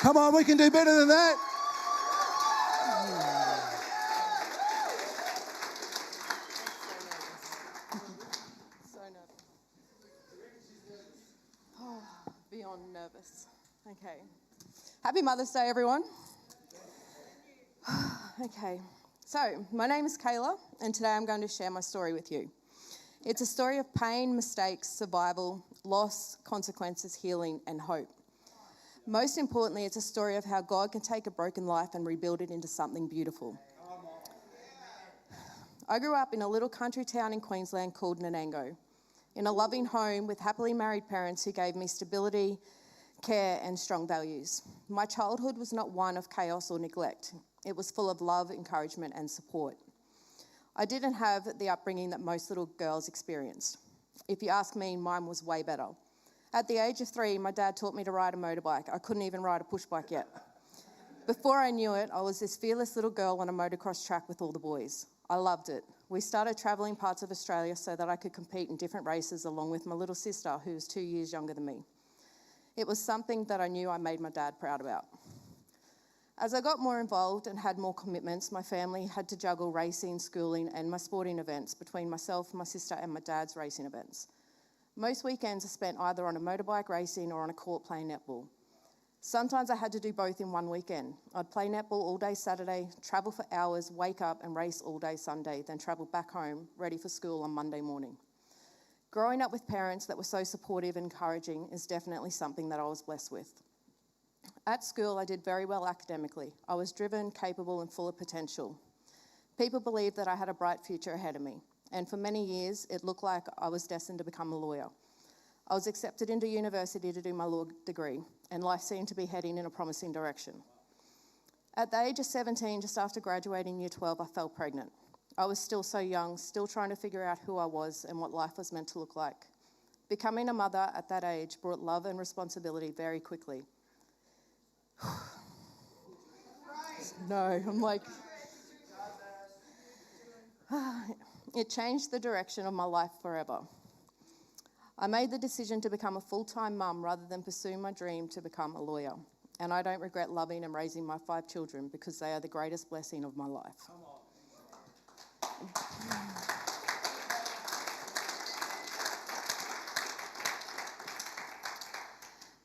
Come on, we can do better than that. So nervous. Oh, beyond nervous. Okay. Happy Mother's Day, everyone. Okay. So, my name is Kayla, and today I'm going to share my story with you. It's a story of pain, mistakes, survival, loss, consequences, healing, and hope. Most importantly, it's a story of how God can take a broken life and rebuild it into something beautiful. I grew up in a little country town in Queensland called Nanango, in a loving home with happily married parents who gave me stability, care, and strong values. My childhood was not one of chaos or neglect. It was full of love, encouragement, and support. I didn't have the upbringing that most little girls experienced. If you ask me, mine was way better. At the age of 3, my dad taught me to ride a motorbike. I couldn't even ride a push bike yet. Before I knew it, I was this fearless little girl on a motocross track with all the boys. I loved it. We started travelling parts of Australia so that I could compete in different races along with my little sister, who was 2 years younger than me. It was something that I knew I made my dad proud about. As I got more involved and had more commitments, my family had to juggle racing, schooling, and my sporting events between myself, my sister, and my dad's racing events. Most weekends are spent either on a motorbike racing or on a court playing netball. Sometimes I had to do both in one weekend. I'd play netball all day Saturday, travel for hours, wake up and race all day Sunday, then travel back home, ready for school on Monday morning. Growing up with parents that were so supportive and encouraging is definitely something that I was blessed with. At school, I did very well academically. I was driven, capable, and full of potential. People believed that I had a bright future ahead of me, and for many years, it looked like I was destined to become a lawyer. I was accepted into university to do my law degree, and life seemed to be heading in a promising direction. At the age of 17, just after graduating year 12, I fell pregnant. I was still so young, still trying to figure out who I was and what life was meant to look like. Becoming a mother at that age brought love and responsibility very quickly. No, I'm like... It changed the direction of my life forever. I made the decision to become a full-time mum rather than pursue my dream to become a lawyer. And I don't regret loving and raising my 5 children because they are the greatest blessing of my life.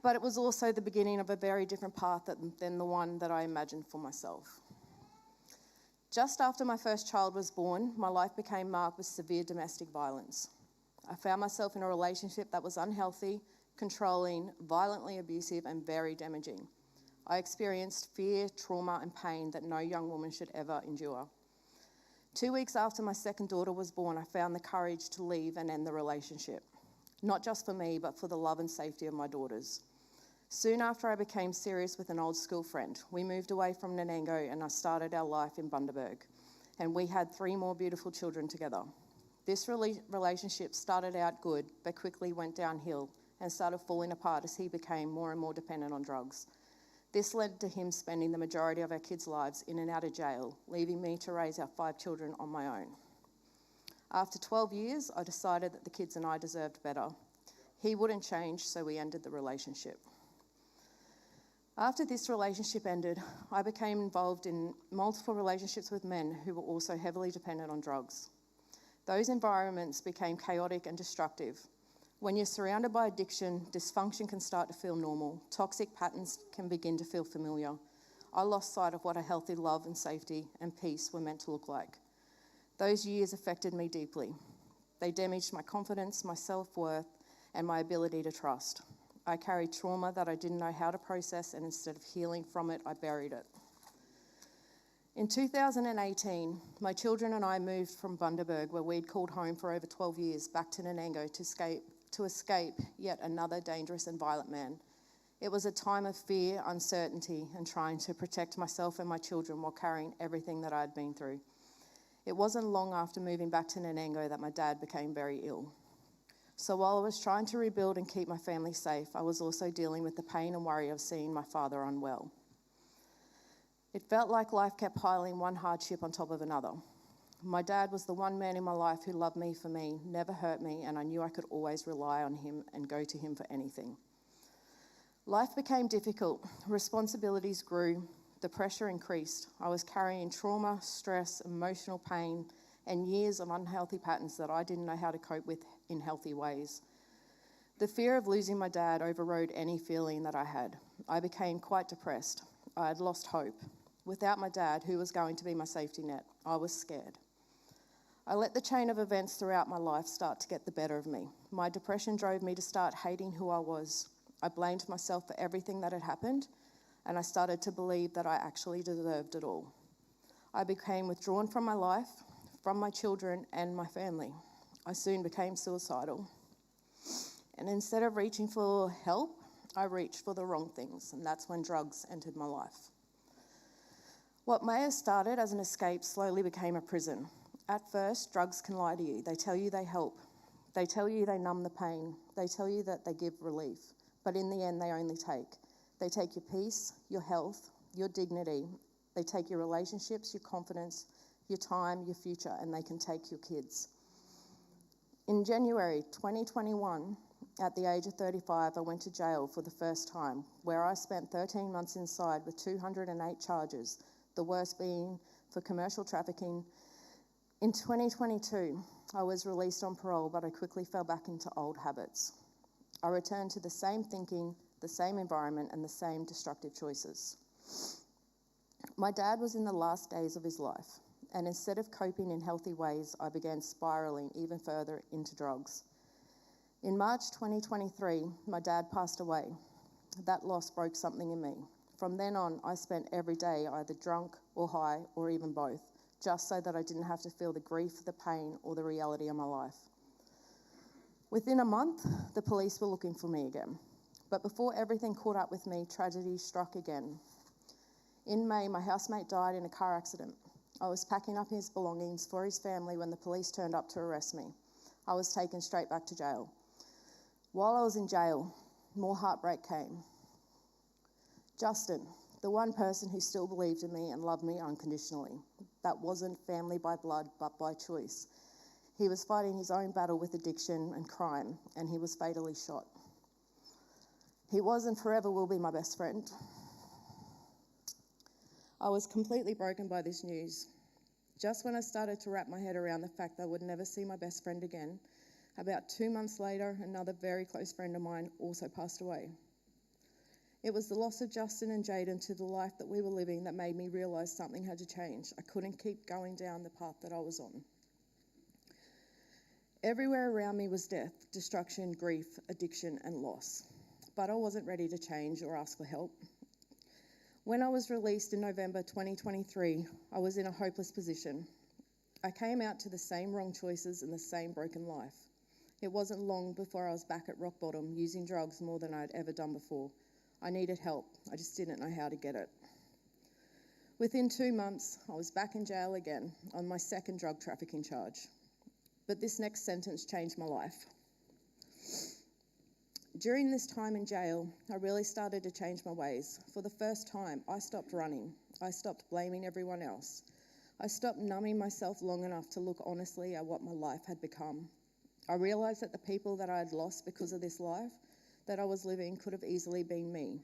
But it was also the beginning of a very different path than the one that I imagined for myself. Just after my first child was born, my life became marked with severe domestic violence. I found myself in a relationship that was unhealthy, controlling, violently abusive, and very damaging. I experienced fear, trauma, and pain that no young woman should ever endure. 2 weeks after my second daughter was born, I found the courage to leave and end the relationship. Not just for me, but for the love and safety of my daughters. Soon after I became serious with an old school friend, we moved away from Nanango and I started our life in Bundaberg. And we had 3 more beautiful children together. This relationship started out good, but quickly went downhill and started falling apart as he became more and more dependent on drugs. This led to him spending the majority of our kids' lives in and out of jail, leaving me to raise our 5 children on my own. After 12 years, I decided that the kids and I deserved better. He wouldn't change, so we ended the relationship. After this relationship ended, I became involved in multiple relationships with men who were also heavily dependent on drugs. Those environments became chaotic and destructive. When you're surrounded by addiction, dysfunction can start to feel normal. Toxic patterns can begin to feel familiar. I lost sight of what a healthy love and safety and peace were meant to look like. Those years affected me deeply. They damaged my confidence, my self-worth, and my ability to trust. I carried trauma that I didn't know how to process, and instead of healing from it, I buried it. In 2018, my children and I moved from Bundaberg, where we'd called home for over 12 years, back to Nanango to escape yet another dangerous and violent man. It was a time of fear, uncertainty, and trying to protect myself and my children while carrying everything that I had been through. It wasn't long after moving back to Nanango that my dad became very ill. So while I was trying to rebuild and keep my family safe, I was also dealing with the pain and worry of seeing my father unwell. It felt like life kept piling one hardship on top of another. My dad was the one man in my life who loved me for me, never hurt me, and I knew I could always rely on him and go to him for anything. Life became difficult, responsibilities grew, the pressure increased. I was carrying trauma, stress, emotional pain, and years of unhealthy patterns that I didn't know how to cope with in healthy ways. The fear of losing my dad overrode any feeling that I had. I became quite depressed. I had lost hope. Without my dad, who was going to be my safety net, I was scared. I let the chain of events throughout my life start to get the better of me. My depression drove me to start hating who I was. I blamed myself for everything that had happened, and I started to believe that I actually deserved it all. I became withdrawn from my life, from my children and my family. I soon became suicidal. And instead of reaching for help, I reached for the wrong things, and that's when drugs entered my life. What may have started as an escape slowly became a prison. At first, drugs can lie to you. They tell you they help. They tell you they numb the pain. They tell you that they give relief. But in the end, they only take. They take your peace, your health, your dignity. They take your relationships, your confidence, your time, your future, and they can take your kids. In January 2021, at the age of 35, I went to jail for the first time, where I spent 13 months inside with 208 charges, the worst being for commercial trafficking. In 2022, I was released on parole, but I quickly fell back into old habits. I returned to the same thinking, the same environment, and the same destructive choices. My dad was in the last days of his life, and instead of coping in healthy ways, I began spiraling even further into drugs. In March 2023, my dad passed away. That loss broke something in me. From then on, I spent every day either drunk or high or even both, just so that I didn't have to feel the grief, the pain, or the reality of my life. Within a month, the police were looking for me again. But before everything caught up with me, tragedy struck again. In May, my housemate died in a car accident. I was packing up his belongings for his family when the police turned up to arrest me. I was taken straight back to jail. While I was in jail, more heartbreak came. Justin, the one person who still believed in me and loved me unconditionally. That wasn't family by blood, but by choice. He was fighting his own battle with addiction and crime, and he was fatally shot. He was and forever will be my best friend. I was completely broken by this news. Just when I started to wrap my head around the fact that I would never see my best friend again, about 2 months later, another very close friend of mine also passed away. It was the loss of Justin and Jaden to the life that we were living that made me realise something had to change. I couldn't keep going down the path that I was on. Everywhere around me was death, destruction, grief, addiction, and loss. But I wasn't ready to change or ask for help. When I was released in November 2023, I was in a hopeless position. I came out to the same wrong choices and the same broken life. It wasn't long before I was back at rock bottom, using drugs more than I'd ever done before. I needed help. I just didn't know how to get it. Within 2 months, I was back in jail again on my second drug trafficking charge. But this next sentence changed my life. During this time in jail, I really started to change my ways. For the first time, I stopped running. I stopped blaming everyone else. I stopped numbing myself long enough to look honestly at what my life had become. I realised that the people that I had lost because of this life that I was living could have easily been me.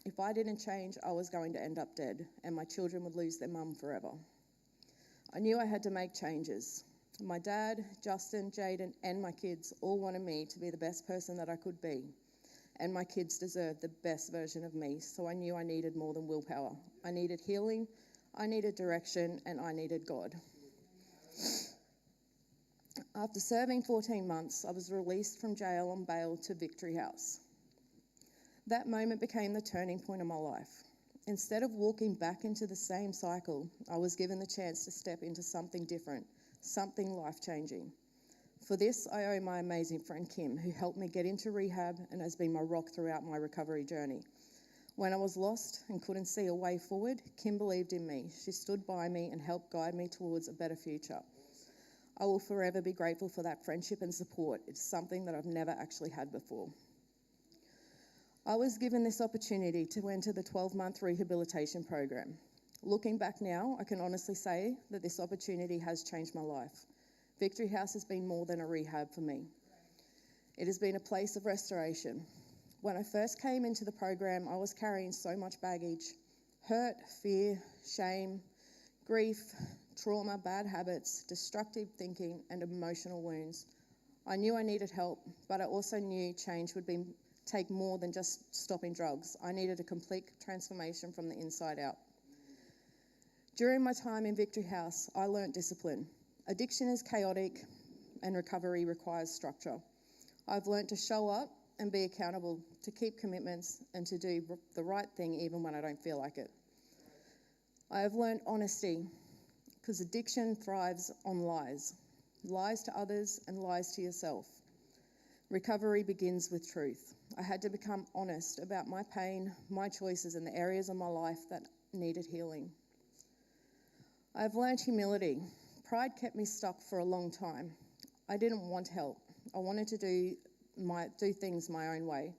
If I didn't change, I was going to end up dead, and my children would lose their mum forever. I knew I had to make changes. My dad, Justin, Jaden, and my kids all wanted me to be the best person that I could be. And my kids deserved the best version of me, so I knew I needed more than willpower. I needed healing, I needed direction, and I needed God. After serving 14 months, I was released from jail on bail to Victory House. That moment became the turning point of my life. Instead of walking back into the same cycle, I was given the chance to step into something different, something life-changing. For this, I owe my amazing friend Kim, who helped me get into rehab and has been my rock throughout my recovery journey. When I was lost and couldn't see a way forward, Kim believed in me. She stood by me and helped guide me towards a better future. I will forever be grateful for that friendship and support. It's something that I've never actually had before. I was given this opportunity to enter the 12-month rehabilitation program. Looking back now, I can honestly say that this opportunity has changed my life. Victory House has been more than a rehab for me. It has been a place of restoration. When I first came into the program, I was carrying so much baggage: hurt, fear, shame, grief, trauma, bad habits, destructive thinking, and emotional wounds. I knew I needed help, but I also knew change would take more than just stopping drugs. I needed a complete transformation from the inside out. During my time in Victory House, I learnt discipline. Addiction is chaotic and recovery requires structure. I've learnt to show up and be accountable, to keep commitments and to do the right thing even when I don't feel like it. I have learnt honesty, because addiction thrives on lies. Lies to others and lies to yourself. Recovery begins with truth. I had to become honest about my pain, my choices, and the areas of my life that needed healing. I've learned humility. Pride kept me stuck for a long time. I didn't want help. I wanted to do things my own way.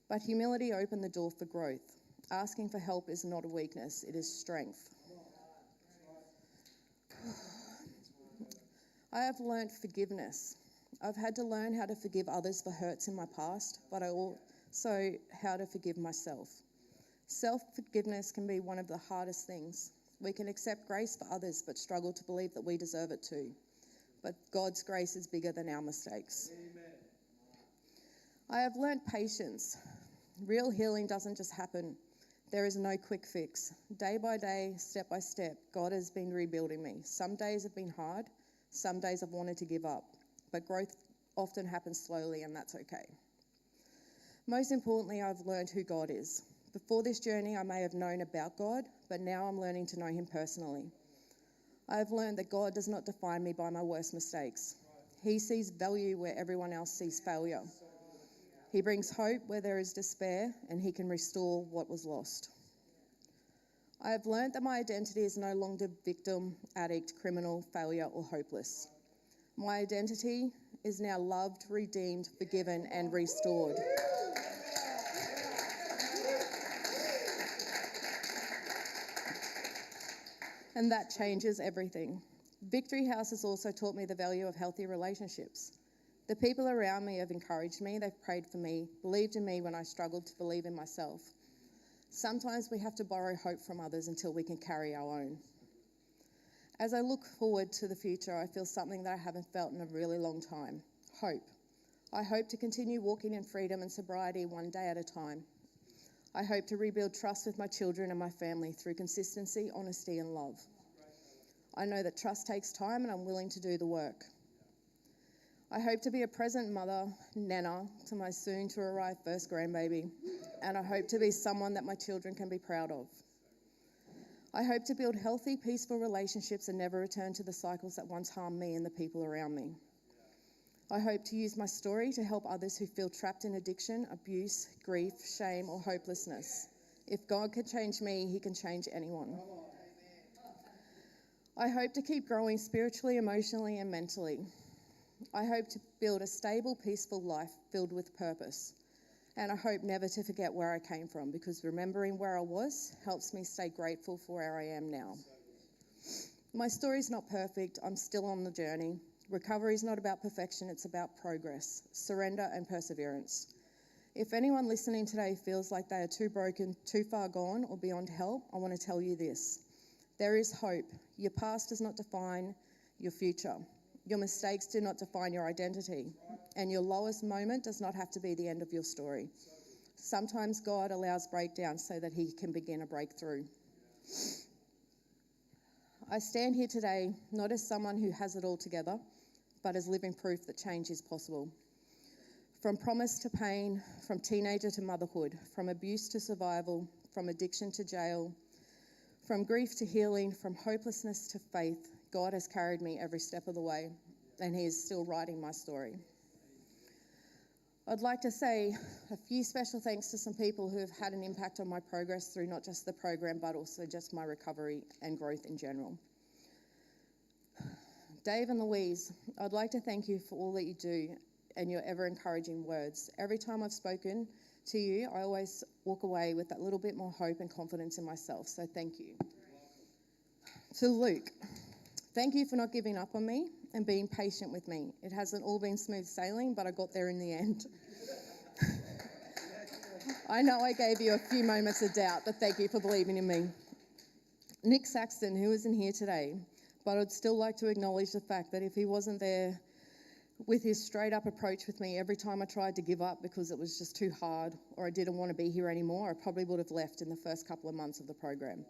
But humility opened the door for growth. Asking for help is not a weakness, it is strength. I have learnt forgiveness. I've had to learn how to forgive others for hurts in my past, but I also how to forgive myself. Self-forgiveness can be one of the hardest things. We can accept grace for others, but struggle to believe that we deserve it too. But God's grace is bigger than our mistakes. Amen. I have learnt patience. Real healing doesn't just happen. There is no quick fix. Day by day, step by step, God has been rebuilding me. Some days have been hard. Some days I've wanted to give up. But growth often happens slowly, and that's okay. Most importantly, I've learned who God is. Before this journey, I may have known about God, but now I'm learning to know him personally. I have learned that God does not define me by my worst mistakes. He sees value where everyone else sees failure. He brings hope where there is despair, and he can restore what was lost. I have learned that my identity is no longer victim, addict, criminal, failure, or hopeless. My identity is now loved, redeemed, forgiven, and restored. And that changes everything. Victory House has also taught me the value of healthy relationships. The people around me have encouraged me, they've prayed for me, believed in me when I struggled to believe in myself. Sometimes we have to borrow hope from others until we can carry our own. As I look forward to the future, I feel something that I haven't felt in a really long time: hope. I hope to continue walking in freedom and sobriety one day at a time. I hope to rebuild trust with my children and my family through consistency, honesty, and love. I know that trust takes time, and I'm willing to do the work. I hope to be a present mother, nana, to my soon-to-arrive first grandbaby, and I hope to be someone that my children can be proud of. I hope to build healthy, peaceful relationships and never return to the cycles that once harmed me and the people around me. I hope to use my story to help others who feel trapped in addiction, abuse, grief, shame, or hopelessness. If God can change me, he can change anyone. I hope to keep growing spiritually, emotionally, and mentally. I hope to build a stable, peaceful life filled with purpose. And I hope never to forget where I came from, because remembering where I was helps me stay grateful for where I am now. My story's not perfect. I'm still on the journey. Recovery is not about perfection. It's about progress, surrender, and perseverance. If anyone listening today feels like they are too broken, too far gone, or beyond help, I want to tell you this. There is hope. Your past does not define your future. Your mistakes do not define your identity, and your lowest moment does not have to be the end of your story. Sometimes God allows breakdowns so that he can begin a breakthrough. I stand here today not as someone who has it all together, but as living proof that change is possible. From promise to pain, from teenager to motherhood, from abuse to survival, from addiction to jail, from grief to healing, from hopelessness to faith, God has carried me every step of the way, and he is still writing my story. I'd like to say a few special thanks to some people who have had an impact on my progress through not just the program, but also just my recovery and growth in general. Dave and Louise, I'd like to thank you for all that you do and your ever-encouraging words. Every time I've spoken to you, I always walk away with that little bit more hope and confidence in myself, so thank you. To Luke, thank you for not giving up on me and being patient with me. It hasn't all been smooth sailing, but I got there in the end. I know I gave you a few moments of doubt, but thank you for believing in me. Nick Saxton, who isn't here today, but I'd still like to acknowledge the fact that if he wasn't there with his straight-up approach with me every time I tried to give up because it was just too hard or I didn't want to be here anymore, I probably would have left in the first couple of months of the program.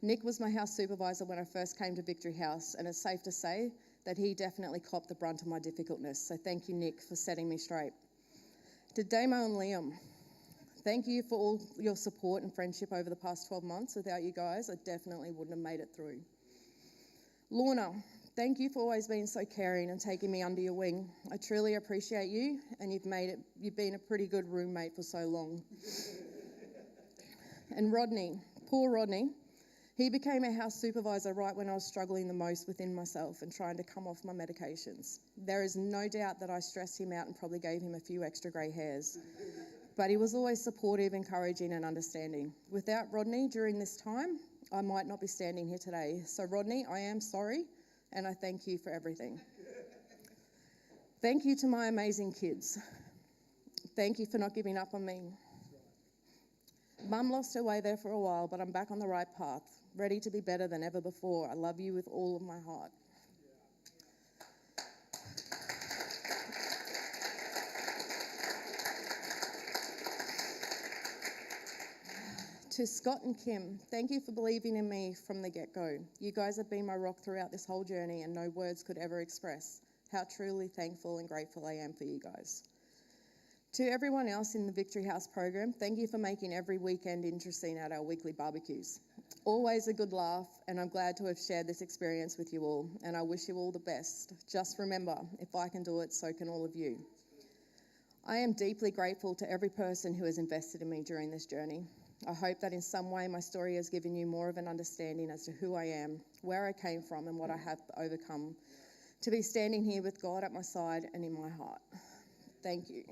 Nick was my house supervisor when I first came to Victory House, and it's safe to say that he definitely copped the brunt of my difficultness. So thank you, Nick, for setting me straight. To Damo and Liam, thank you for all your support and friendship over the past 12 months. Without you guys, I definitely wouldn't have made it through. Lorna, thank you for always being so caring and taking me under your wing. I truly appreciate you, and you've been a pretty good roommate for so long. And Rodney, poor Rodney, he became a house supervisor right when I was struggling the most within myself and trying to come off my medications. There is no doubt that I stressed him out and probably gave him a few extra grey hairs. But he was always supportive, encouraging and understanding. Without Rodney during this time, I might not be standing here today. So Rodney, I am sorry, and I thank you for everything. Thank you to my amazing kids. Thank you for not giving up on me. Mum lost her way there for a while, but I'm back on the right path, ready to be better than ever before. I love you with all of my heart. To Scott and Kim, thank you for believing in me from the get-go. You guys have been my rock throughout this whole journey, and no words could ever express how truly thankful and grateful I am for you guys. To everyone else in the Victory House program, thank you for making every weekend interesting at our weekly barbecues. Always a good laugh, and I'm glad to have shared this experience with you all, and I wish you all the best. Just remember, if I can do it, so can all of you. I am deeply grateful to every person who has invested in me during this journey. I hope that in some way my story has given you more of an understanding as to who I am, where I came from, and what I have overcome to be standing here with God at my side and in my heart. Thank you.